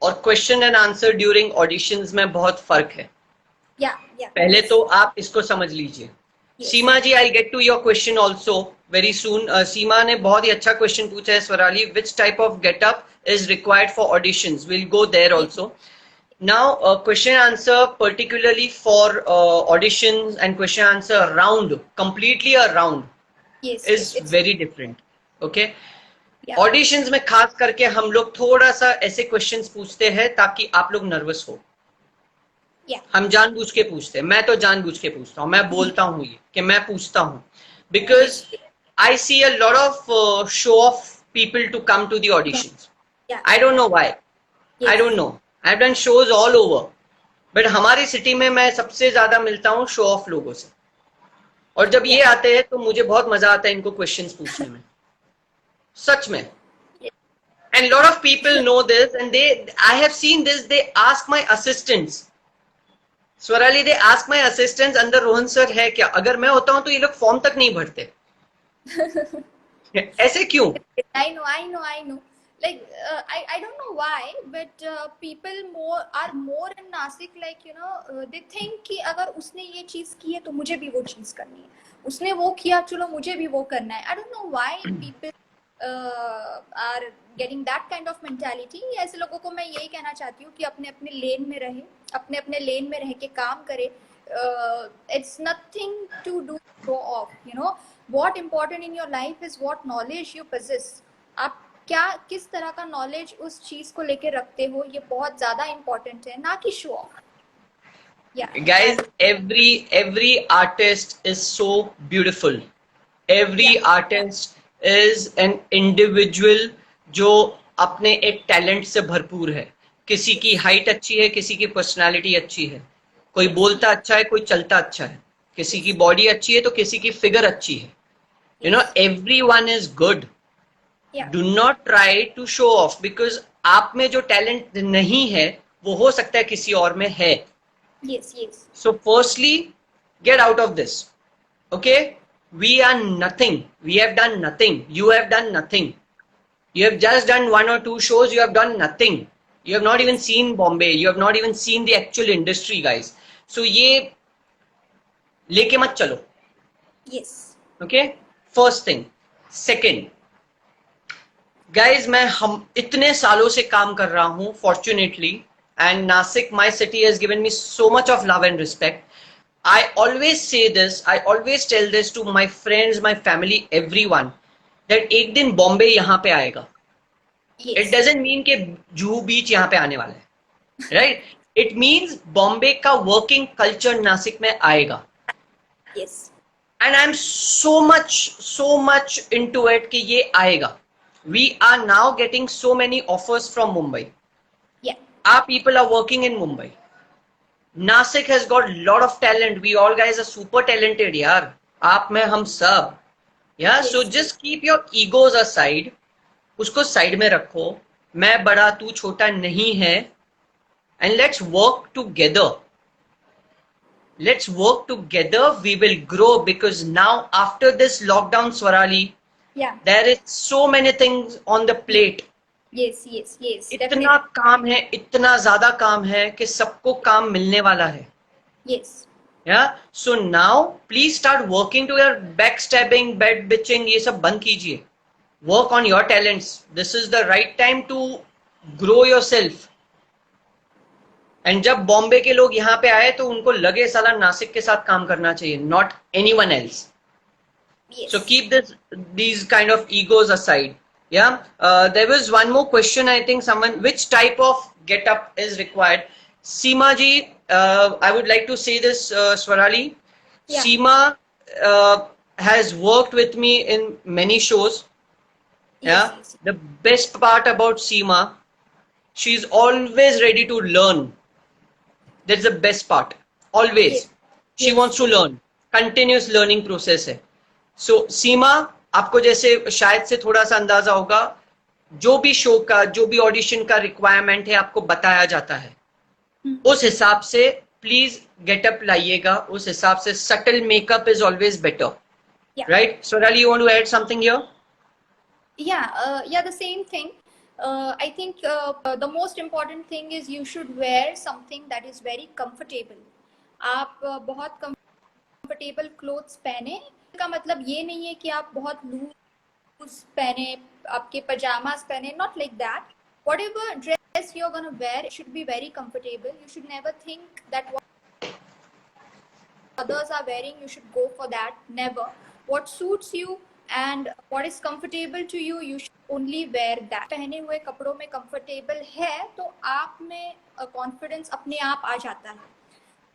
S1: और question and answer during auditions में बहुत फर्क है. पहले तो आप इसको समझ लीजिए. Seema ji, I get to your question also very soon. Seema ने बहुत ही अच्छा क्वेश्चन पूछा है. Swarali, which type of getup is required for auditions? Will go there also. Now, question answer particularly for auditions and question answer round, completely a round, is very different. Okay. Auditions में खास करके हम लोग थोड़ा सा ऐसे questions पूछते हैं ताकि आप लोग नर्वस हो.
S2: Yeah.
S1: हम जानबूझ के पूछते हैं, मैं तो जानबूझ के पूछता हूँ, मैं बोलता हूँ ये कि मैं पूछता हूँ, because
S2: Yes.
S1: I see a lot of show off people to come to the
S2: Yeah.
S1: auditions.
S2: Yeah.
S1: I don't know why. I
S2: Yes.
S1: don't know. I've done shows all over. But हमारी city में मैं सबसे ज्यादा मिलता हूँ show off लोगों से, और जब ये
S2: Yeah.
S1: आते हैं तो मुझे बहुत मजा आता है इनको क्वेश्चंस पूछने में, सच में. And lot of people know this, and I have seen this, they ask my assistants, Swarali, they ask my assistant, अंदर रोहन सर है क्या? अगर मैं होता हूं तो ये लोग फॉर्म तक नहीं भरते. ऐसे क्यों?
S2: I know. Like I don't know why, but people are more in Nasik. Like they think कि अगर उसने ये चीज की है तो मुझे भी वो चीज करनी है. उसने वो किया, चलो मुझे भी वो करना है. I don't know why people are getting that kind of mentality. ऐसे लोगों को मैं यही कहना चाहती हूँ कि अपने अपने लेन में रहे, अपने अपने लेन में रह के काम करे. It's nothing to do show off. What important in your life is what knowledge you possess. आप क्या किस तरह का नॉलेज उस चीज को लेके रखते हो, ये बहुत ज्यादा इम्पोर्टेंट है, ना कि show off.
S1: Guys, every artist is so beautiful. Every artist is an individual जो अपने एक टैलेंट से भरपूर है. किसी की हाइट अच्छी है, किसी की पर्सनालिटी अच्छी है, कोई बोलता अच्छा है, कोई चलता अच्छा है, किसी की बॉडी अच्छी है तो किसी की फिगर अच्छी है. Everyone is good. Do not try to show off, because आप में जो टैलेंट नहीं है वो हो सकता है किसी और में है. So firstly, get out of this. Okay, we are nothing, we have done nothing, you have done nothing, you have just done 1 or 2 shows, you have done nothing, you have not even seen Bombay, you have not even seen the actual industry, guys. So ये लेके मत चलो. Okay, first thing. Second, guys हम इतने सालों से काम कर रहा हूं, fortunately, and Nashik my city has given me so much of love and respect. I always say this, I always tell this to my friends, my family, everyone, that एक दिन बॉम्बे यहां पे आएगा. इट डजंट मीन कि जुहू बीच यहां पे आने वाला है, राइट? इट मीन्स बॉम्बे का वर्किंग कल्चर नासिक में आएगा. And I am so much into it कि ये आएगा. We are now getting so many offers from Mumbai. Our people are working in Mumbai. Nasik has got lot of talent. We all guys are super talented, yaar. आप में हम सब. So just keep your egos aside. उसको side में रखो. मैं बड़ा, तू छोटा नहीं है. And let's work together. We will grow, because now after this lockdown, Swarali, there is so many things on the plate. इतना काम है, इतना ज्यादा काम है कि सबको काम मिलने वाला है. So now please start working to your backstabbing, bed bitching, ये सब बंद कीजिए. Work on your talents. This is the right time to grow yourself. And जब बॉम्बे के लोग यहाँ पे आए तो उनको लगे साला नासिक के साथ काम करना चाहिए, not anyone else. So keep these kind of egos aside. There was one more question. I think which type of get-up is required? Seema ji, I would like to say this, Swarali. Seema has worked with me in many shows. The best part about Seema, she's always ready to learn. That's the best part. Always. She wants to learn. Continuous learning process है. So सीमा, आपको जैसे शायद से थोड़ा सा अंदाजा होगा, जो भी शो का, जो भी ऑडिशन का रिक्वायरमेंट है आपको बताया जाता है. उस हिसाब से प्लीज गेटअप लाइएगा, उस हिसाब से subtle makeup is always better, right? Swarali, you want to add something here?
S2: The same thing. I think the most important thing is you should wear something that is very comfortable. आप बहुत comfortable clothes पहने. का मतलब ये नहीं है कि आप बहुत लूज पहने, आपके पजामास पहने, not like that. Whatever dress you're gonna wear, it should be very comfortable. You should never think that what others are wearing, you should go for that. Never. What suits you and what is comfortable to you, you should only wear that. पहने हुए कपड़ों में comfortable है तो आप में confidence अपने आप आ जाता है.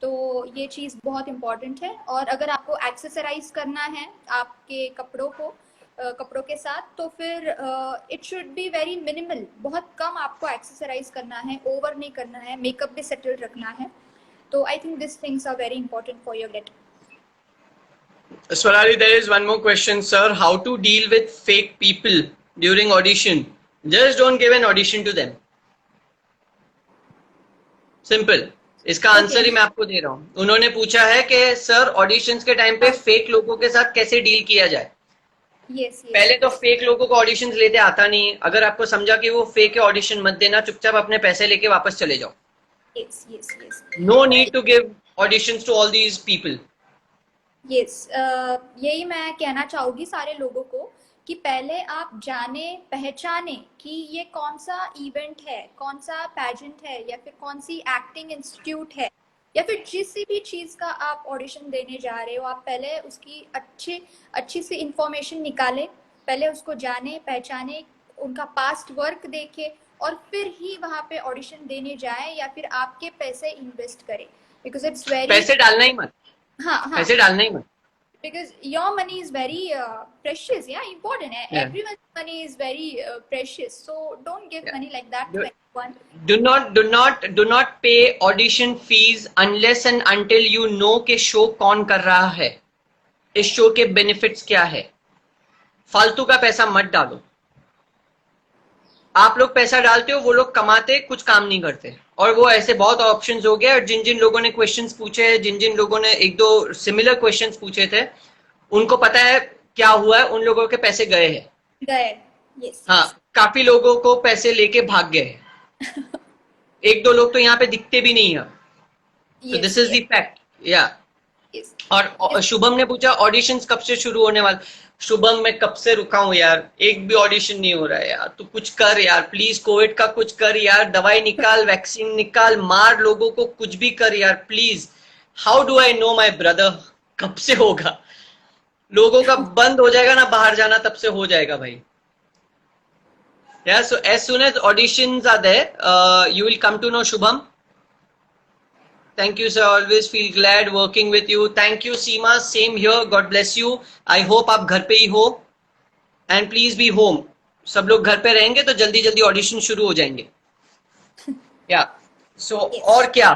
S2: तो ये चीज़ बहुत इम्पॉर्टेंट है। और अगर आपको एक्सेसराइज करना है आपके कपड़ों को कपड़ों के साथ, तो फिर it should be very minimal, बहुत कम आपको एक्सेसराइज करना है, ओवर नहीं करना है, मेकअप भी सेटल रखना है। तो I think this things are very important for your gate.
S1: Swarali, there is one more question, sir. How to deal with fake people during audition? Just don't give an audition to them. Simple. इसका answer ही मैं आपको दे रहा हूँ। उन्होंने पूछा है कि sir auditions के टाइम पे फेक लोगों के साथ कैसे डील किया जाए।
S2: यस
S1: पहले तो फेक लोगों को ऑडिशंस लेते आता नहीं। अगर आपको समझा कि वो फेक है, ऑडिशन मत देना, चुपचाप अपने पैसे लेके वापस चले जाओ।
S2: Yes yes yes
S1: no need to give auditions to all these people.
S2: Yes यही मैं कहना चाहूंगी सारे लोगों को कि पहले आप जाने पहचाने कि ये कौन सा इवेंट है, कौन सा पैजेंट है, या फिर कौन सी एक्टिंग इंस्टीट्यूट है, या फिर जिस भी चीज का आप ऑडिशन देने जा रहे हो, आप पहले उसकी अच्छी सी इंफॉर्मेशन निकाले, पहले उसको जाने पहचाने, उनका पास्ट वर्क देखे, और फिर ही वहां पे ऑडिशन देने जाए, या फिर आपके पैसे इन्वेस्ट करें, बिकॉज इट्स वेरी
S1: पैसे डालना ही मत।
S2: हाँ हाँ,
S1: पैसे डालना ही मत।
S2: because your money is very precious, yeah, important. Everyone's money is very precious, so don't give money like that to anyone.
S1: Do not pay audition fees unless and until you know कि show कौन कर रहा है, इस show के benefits क्या है। फालतू का पैसा मत डालो। आप लोग पैसा डालते हो, वो लोग कमाते कुछ काम नहीं करते। और वो ऐसे बहुत ऑप्शंस हो गए, और जिन जिन लोगों ने क्वेश्चंस पूछे, जिन जिन लोगों ने एक दो सिमिलर क्वेश्चंस पूछे थे, उनको पता है क्या हुआ है, उन लोगों के पैसे गए हैं।
S2: yes,
S1: हाँ, काफी लोगों को पैसे लेके भाग गए। एक दो लोग तो यहाँ पे दिखते भी नहीं है। So this is the fact, yeah. और शुभम ने पूछा ऑडिशंस कब से शुरू होने वाले। शुभम, मैं कब से रुका हूँ यार, एक भी ऑडिशन नहीं हो रहा है यार। तू कुछ कर यार प्लीज, कोविड का कुछ कर यार, दवाई निकाल, वैक्सीन निकाल, मार लोगों को, कुछ भी कर यार please. How do I know my brother, कब से होगा? लोगों का बंद हो जाएगा ना बाहर जाना, तब से हो जाएगा भाई। Yeah, so as soon as auditions are there, you will come to know Shubham. Thank you, sir. Always feel glad working with you. Thank you, Seema. Same here. God bless you. I hope आप घर पे ही हो, and please be home. सब लोग घर पे रहेंगे तो जल्दी जल्दी ऑडिशन शुरू हो जाएंगे। Yeah. So और क्या,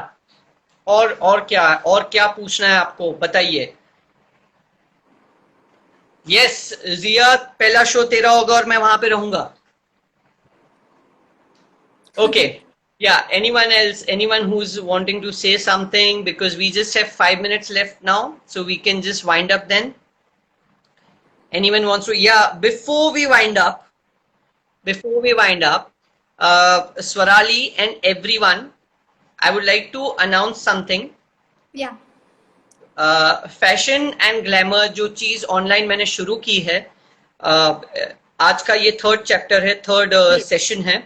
S1: और क्या पूछना है आपको, बताइए। Yes, जिया, पहला शो तेरा होगा और मैं वहां पे रहूंगा। Okay. Yeah, anyone else, anyone who's wanting to say something, because we just have 5 minutes left now, so we can just wind up then. Anyone wants to? Yeah, before we wind up, Swarali and everyone, I would like to announce something.
S2: Yeah.
S1: Fashion and glamour जो चीज online मैंने शुरू की है, आज का ये 3rd chapter है, 3rd सेशन है।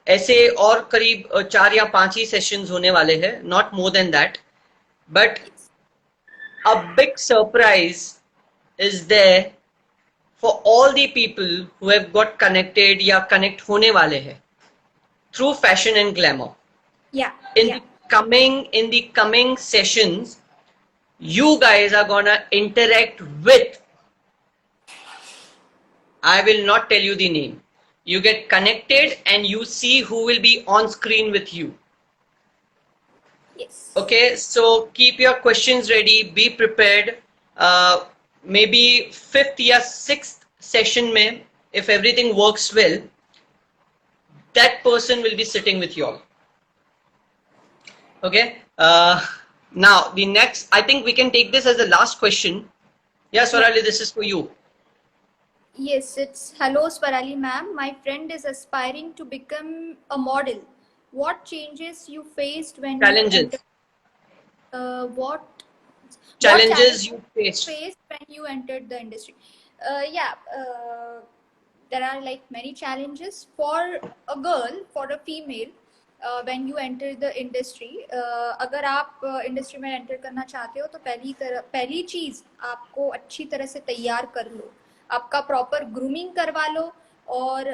S1: ऐसे और करीब 4 या 5 ही सेशंस होने वाले हैं, not more than that. But a big surprise is there for all the people who have got connected या कनेक्ट होने वाले हैं through fashion and glamour. In the coming sessions you guys are gonna interact with, I will not tell you the name, you get connected and you see who will be on screen with you.
S2: Yes.
S1: Okay, so keep your questions ready, be prepared. Maybe 5th या 6th session में, if everything works well, that person will be sitting with you all. Okay. Now the next, I think we can take this as the last question. Yeah, Swarali, this is for you.
S2: Yes, it's hello Swarali ma'am. My friend is aspiring to become a model. What changes you faced when
S1: challenges?
S2: What
S1: challenges you faced
S2: when you entered the industry? There are like many challenges for a girl, for a female. When you enter the industry, अगर आप industry में enter करना चाहते हो तो पहली चीज आपको अच्छी तरह से तैयार कर लो, आपका प्रॉपर ग्रूमिंग करवा लो। और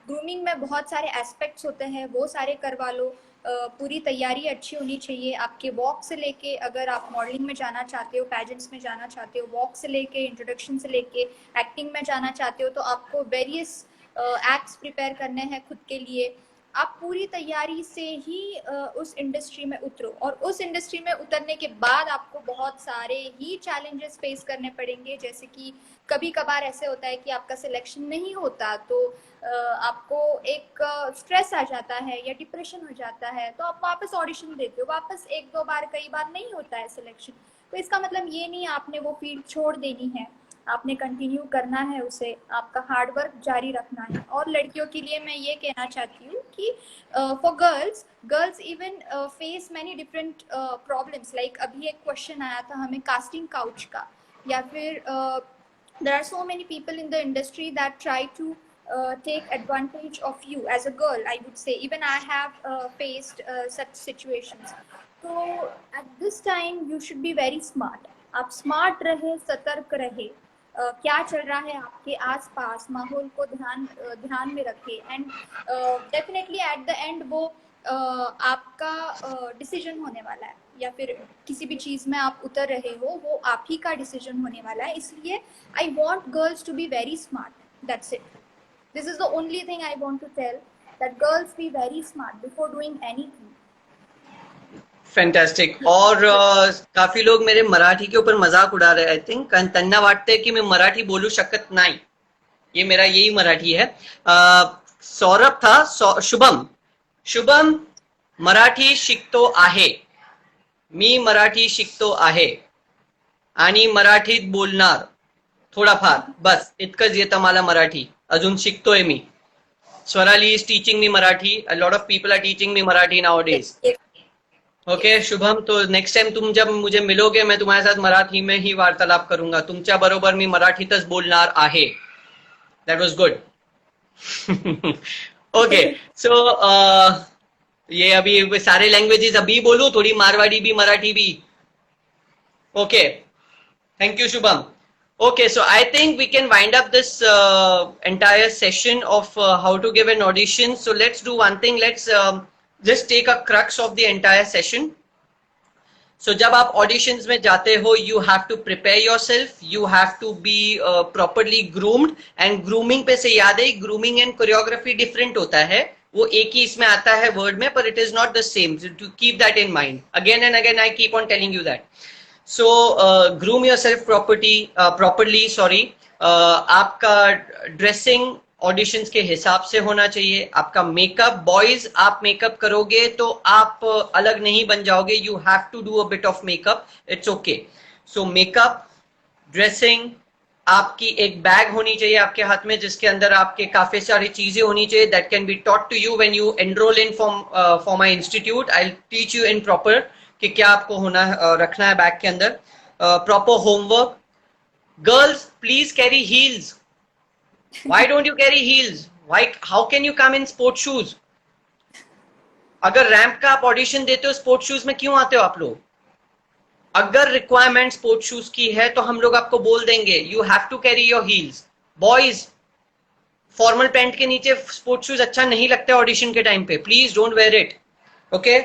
S2: ग्रूमिंग में बहुत सारे एस्पेक्ट्स होते हैं, वो सारे करवा लो। पूरी तैयारी अच्छी होनी चाहिए आपके वॉक से लेके, अगर आप मॉडलिंग में जाना चाहते हो, पैजेंट्स में जाना चाहते हो, वॉक से लेके इंट्रोडक्शन से लेके एक्टिंग में जाना चाहते हो, तो आपको वेरियस एक्ट्स प्रिपेयर करने हैं खुद के लिए। आप पूरी तैयारी से ही उस इंडस्ट्री में उतरो, और उस इंडस्ट्री में उतरने के बाद आपको बहुत सारे ही चैलेंजेस फेस करने पड़ेंगे। जैसे कि कभी कभार ऐसे होता है कि आपका सिलेक्शन नहीं होता, तो आपको एक स्ट्रेस आ जाता है या डिप्रेशन हो जाता है, तो आप वापस ऑडिशन देते हो, वापस एक दो बार, कई बार नहीं होता है सिलेक्शन। तो इसका मतलब ये नहीं आपने वो फील्ड छोड़ देनी है, आपने कंटिन्यू करना है उसे, आपका हार्ड वर्क जारी रखना है। और लड़कियों के लिए मैं ये कहना चाहती हूँ कि for girls even face many different problems. Like अभी एक क्वेश्चन आया था हमें कास्टिंग काउच का, या फिर there are so many people in the industry that try to take advantage of you as a girl, I would say. Even I have faced such situations. So at this time you should be very smart. आप smart रहे, सतर्क रहे, क्या चल रहा है आपके आसपास, माहौल को ध्यान में रखे, and definitely at the end वो आपका डिसीजन होने वाला है, या फिर किसी भी चीज़ में आप उतर रहे हो वो आप ही का डिसीजन होने वाला है। इसलिए I want girls to be very smart, that's it. This is the only thing I want to tell, that girls be very smart before doing anything.
S1: Fantastic. और काफी लोग मेरे मराठी के ऊपर मजाक उड़ा रहे हैं। आई थिंक त्यांना वाटतंय की मी मराठी बोलू शकत नाही, ये मेरा यही मराठी है। सौरभ था, शुभम मराठी शिकतो आहे, मी मराठी शिकतो आहे आणि मराठीत बोलणार थोडाफार, बस इतकंच येतं मला मराठी, अजून शिकतोय मी। Swarali is teaching me Marathi, a lot of people are teaching me Marathi nowadays. Okay Shubham, तो नेक्स्ट टाइम तुम जब मुझे मिलोगे मैं तुम्हारे साथ मराठी में ही वार्तालाप करूंगा, तुमच्या बरोबर मी मराठीतच बोलणार आहे। That was good. Okay so ये अभी सारे लैंग्वेजेस अभी बोलूं, थोड़ी मारवाड़ी भी मराठी भी? Okay, thank you Shubham. Okay, so I think we can wind up this entire session of how to give an audition. So let's do one thing. Let's just take a crux of the entire session. So जब आप auditions में जाते हो, you have to prepare yourself. You have to be properly groomed. And grooming पे से याद है, grooming and choreography different होता है. वो एक ही इसमें आता है word में, but it is not the same. So to keep that in mind. Again and again, I keep on telling you that. So groom yourself properly, आपका ड्रेसिंग ऑडिशंस के हिसाब से होना चाहिए। आपका मेकअप, बॉयज आप मेकअप करोगे तो आप अलग नहीं बन जाओगे, you have to do a bit of makeup, it's okay. So makeup, dressing, आपकी एक बैग होनी चाहिए आपके हाथ में जिसके अंदर आपके काफी सारी चीजें होनी चाहिए, that can be taught to you when you enrol in for my institute. I will teach you in proper कि क्या आपको होना रखना है बैग के अंदर। Proper homework. Girls please carry heels. Why don't you carry heels? Why, how can you come in sport shoes? अगर ramp का आप ऑडिशन देते हो स्पोर्ट शूज में क्यों आते हो आप लोग? अगर रिक्वायरमेंट स्पोर्ट शूज की है तो हम लोग आपको बोल देंगे you have to carry your heels. Boys formal pant के नीचे स्पोर्ट शूज अच्छा नहीं लगता ऑडिशन के टाइम पे, please don't wear it. Okay,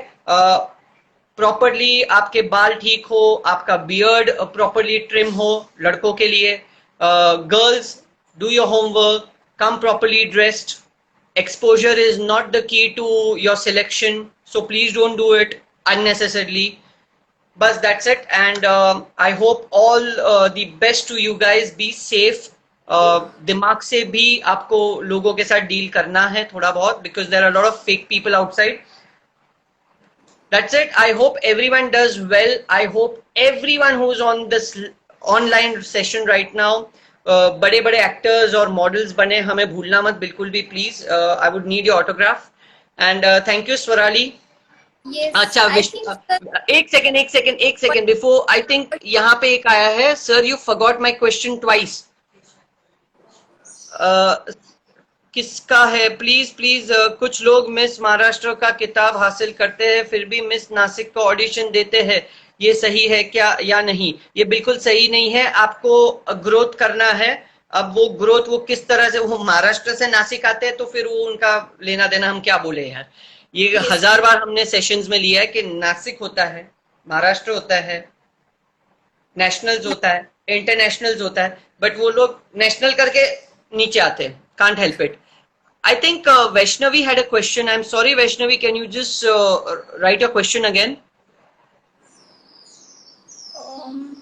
S1: properly आपके बाल ठीक हो, आपका बियर्ड प्रॉपरली ट्रिम हो लड़कों के लिए। Girls do your homework, come properly dressed. Exposure is not the key to your selection, so please don't do it unnecessarily. बस that's it, and I hope all the best to you guys. Be safe. दिमाग से भी आपको लोगों के साथ deal करना है थोड़ा बहुत, because there are lot of fake people outside. That's it. I hope everyone does well. I hope everyone who's on this online session right now, बड़े बड़े एक्टर्स और मॉडल्स बने, हमें भूलना मत बिल्कुल भी please. I would need your autograph and thank you Swarali. अच्छा एक सेकेंड बिफोर, आई थिंक यहाँ पे एक आया है, sir you forgot my question twice. किसका है? प्लीज कुछ लोग मिस महाराष्ट्र का किताब हासिल करते हैं फिर भी मिस नासिक का ऑडिशन देते हैं, ये सही है क्या या नहीं? ये बिल्कुल सही नहीं है, आपको ग्रोथ करना है। अब वो ग्रोथ वो किस तरह से, वो महाराष्ट्र से नासिक आते हैं तो फिर वो उनका लेना देना हम क्या बोले यार। ये
S2: Yes.
S1: 1000 बार हमने सेशंस में लिया है कि नासिक होता है, महाराष्ट्र होता है, नेशनल्स होता है, इंटरनेशनल्स होता है, बट वो लोग नेशनल करके नीचे आते हैं, can't help it. I think Vaishnavi had a question. I'm sorry, Vaishnavi, can you just write your question again?
S2: Um,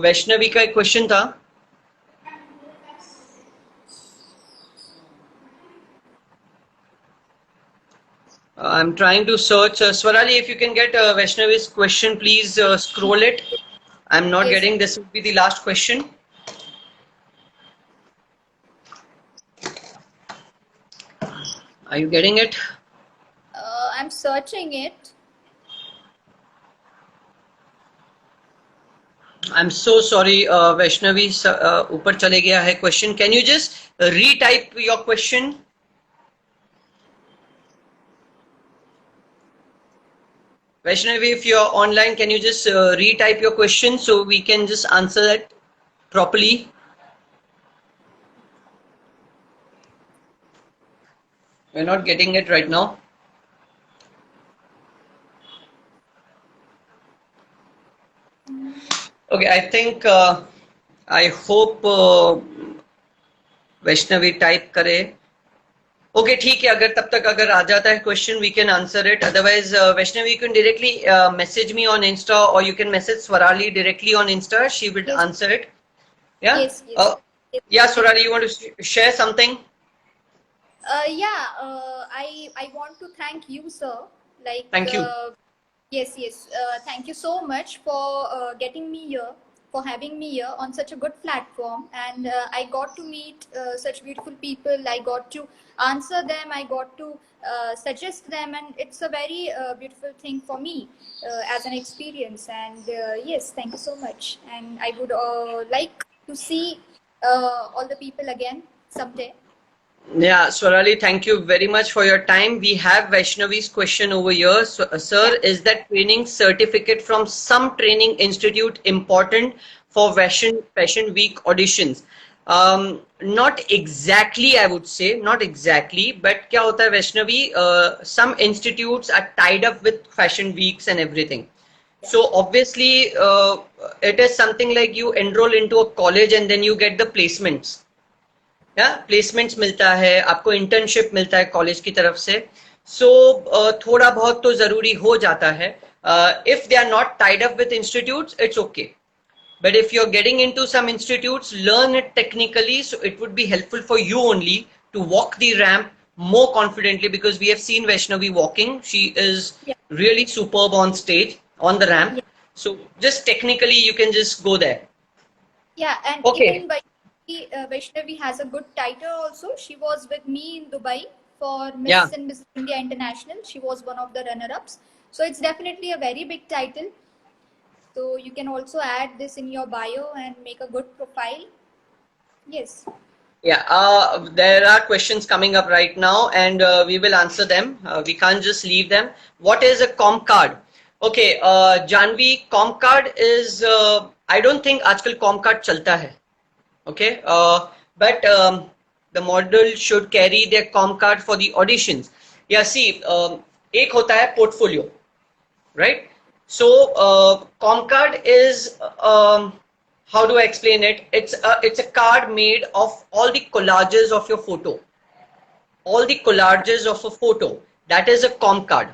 S1: Vaishnavi का एक क्वेश्चन था. I'm trying to search. Swarali, if you can get Vaishnavi's question, please scroll it. I'm not
S2: Yes.
S1: getting. This will be the last question. Are you getting it?
S2: I'm searching it.
S1: I'm so sorry, Vaishnavi. ऊपर चले गया है question. Can you just retype your question? Vaishnavi, if you're online, can you just retype your question so we can just answer it properly? We're not getting it right now. Okay, I think I hope Vaishnavi type करे. Okay ठीक है, अगर तब तक अगर आ जाता है question we can answer it. Otherwise Vaishnavi you can directly message me on insta और you can message Swarali directly on insta. She will
S2: Yes.
S1: Answer it. Yeah
S2: Yes. Yes. Yes.
S1: Yeah Swarali, you want to share something?
S2: Yeah. I want to thank you, sir. Like.
S1: Thank you.
S2: Yes. Yes. Thank you so much for getting me here, for having me here on such a good platform, and I got to meet such beautiful people. I got to answer them. I got to suggest them, and it's a very beautiful thing for me as an experience. And yes, thank you so much. And I would like to see all the people again someday.
S1: Yeah, Swarali, thank you very much for your time. We have Vaishnavi's question over here. So, sir, is that training certificate from some training institute important for Fashion Week auditions? Not exactly, I would say, not exactly. But क्या होता है Vaishnavi? Some institutes are tied up with Fashion Weeks and everything. So obviously, it is something like you enroll into a college and then you get the placements. Placements मिलता है आपको, internship मिलता है college की तरफ से. सो थोड़ा बहुत तो जरूरी हो जाता है. If they are not tied up with institutes it's okay, but if you are getting into some institutes learn it technically, so it would be helpful for you only to walk the ramp more confidently, because we have seen Vaishnavi walking. She is really superb on stage, on the ramp. So just technically you can just go there.
S2: Yeah, and
S1: Okay.
S2: even Vaishnavi has a good title also. She was with me in Dubai for Miss and Miss India International. She was one of the runner-ups. So it's definitely a very big title. So you can also add this in your bio and make a good profile. Yes.
S1: Yeah, there are questions coming up right now and we will answer them. We can't just leave them. What is a comp card? Okay, Janvi, comp card is, I don't think आजकल comp card चलता है. Okay, but the model should carry their comp card for the auditions. Yeah, see, एक होता है portfolio, right? So comp card is how do I explain it? It's a card made of all the collages of your photo. All the collages of a photo. That is a comp card,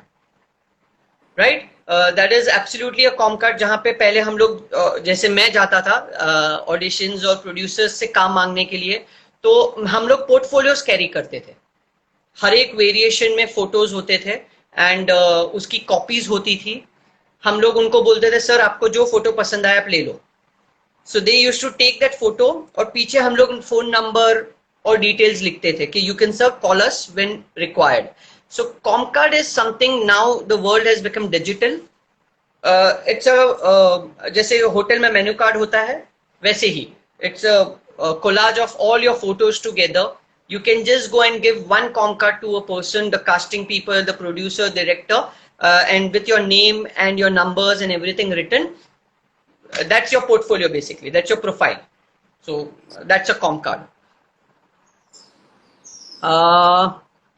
S1: right? That is absolutely a comp card. जहाँ पे पहले हम लोग जैसे मैं जाता था auditions और प्रोड्यूसर्स से काम मांगने के लिए, तो हम लोग पोर्टफोलियोज कैरी करते थे. हर एक वेरिएशन में फोटोज होते थे एंड उसकी कॉपीज होती थी. हम लोग उनको बोलते थे सर आपको जो फोटो पसंद आया आप ले लो. So they used to take that photo और पीछे हम लोग फोन नंबर और डिटेल्स लिखते थे कि you can sir call us when required. So comp card is something now the world has become digital. It's a जैसे होटल में मेन्यू कार्ड होता है वैसे ही it's a collage of all your photos together. You can just go and give one comp card to a person, the casting people, the producer, director, and with your name and your numbers and everything written. That's your portfolio basically, that's your profile. So that's a comp card.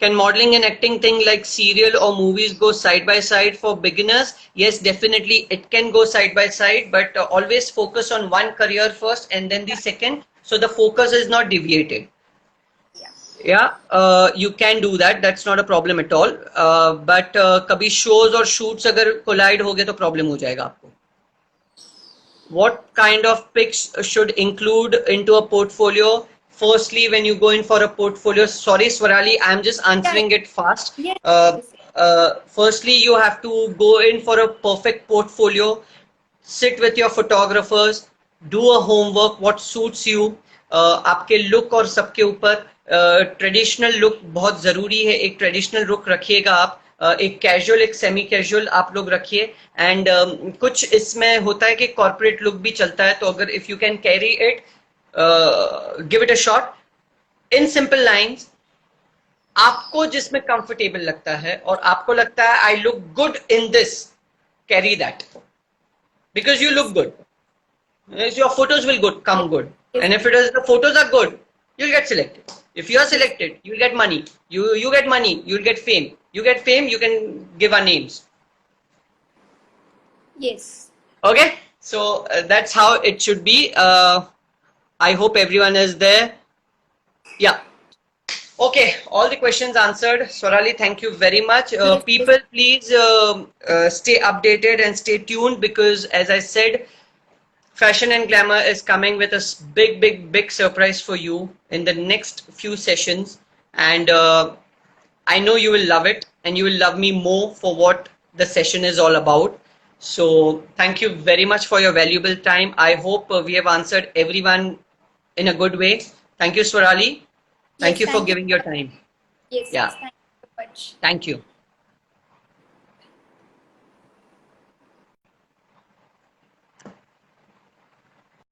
S1: Can modeling and acting thing like serial or movies go side by side for beginners? Yes, definitely it can go side by side, but always focus on one career first and then the second, so the focus is not deviated.
S2: Yeah.
S1: Yeah, you can do that. That's not a problem at all. But कभी shows और shoots अगर collide हो गए तो problem हो जाएगा आपको. What kind of pics should include into a portfolio? Firstly, when you go in for a portfolio, sorry Swarali, I'm just answering it fast.
S2: Yes.
S1: Firstly, you have to go in for a perfect portfolio, sit with your photographers, do a homework, what suits you, आपके look और सबके ऊपर traditional look बहुत जरूरी है. एक traditional look रखिएगा आप, एक कैजुअल एक सेमी कैजुअल आप लोग रखिए. एंड कुछ इसमें होता है कि कॉर्पोरेट लुक भी चलता है, तो अगर if you can carry it, give it a shot in simple lines. आपको जिसमें कंफर्टेबल लगता है और आपको लगता है I look good in this, carry that because you look good. Your photos will come good, and if the photos are good, you'll get selected. If you are selected, you'll get money. You get money, you'll get fame. You get fame, you can give our names.
S2: Yes.
S1: Okay, so that's how it should be. I hope everyone is there. Yeah. Okay, all the questions answered. Swarali, thank you very much. People, please stay updated and stay tuned, because as I said, Fashion and Glamour is coming with a big surprise for you in the next few sessions. And I know you will love it, and you will love me more for what the session is all about. So thank you very much for your valuable time. I hope we have answered everyone in a good way. Thank you, Swarali. Thank you for giving your time.
S2: Yes.
S1: Yeah.
S2: Thank you so much.
S1: Thank you.